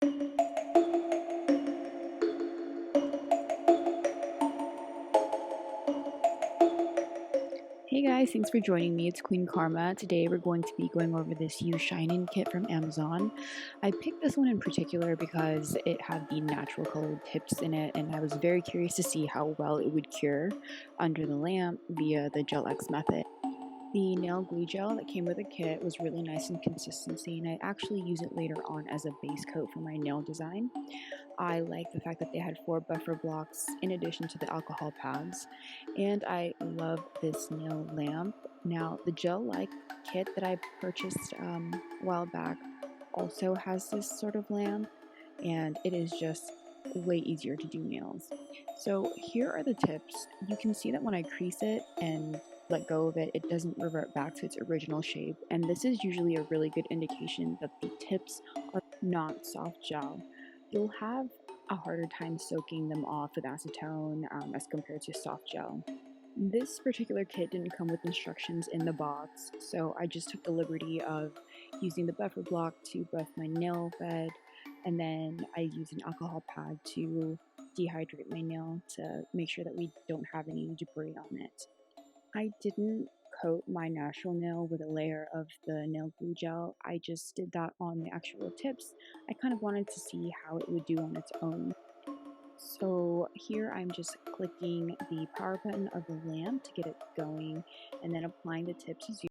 Hey guys, thanks for joining me. It's Queen Karma. Today we're going to be going over this U-SHINEIN kit from Amazon. I picked this one in particular because it had the natural colored tips in it, and I was very curious to see how well it would cure under the lamp via the Gel X method. The nail glue gel that came with the kit was really nice in consistency, and I actually use it later on as a base coat for my nail design. I like the fact that they had 4 buffer blocks in addition to the alcohol pads, and I love this nail lamp. Now, the gel-like kit that I purchased a while back also has this sort of lamp, and it is just way easier to do nails. So here are the tips. You can see that when I crease it and let go of it, it doesn't revert back to its original shape, and this is usually a really good indication that the tips are not soft gel. You'll have a harder time soaking them off with acetone as compared to soft gel. This particular kit didn't come with instructions in the box, so I just took the liberty of using the buffer block to buff my nail bed, and then I used an alcohol pad to dehydrate my nail to make sure that we don't have any debris on it. I didn't coat my natural nail with a layer of the nail glue gel. I just did that on the actual tips. I kind of wanted to see how it would do on its own. So here I'm just clicking the power button of the lamp to get it going and then applying the tips as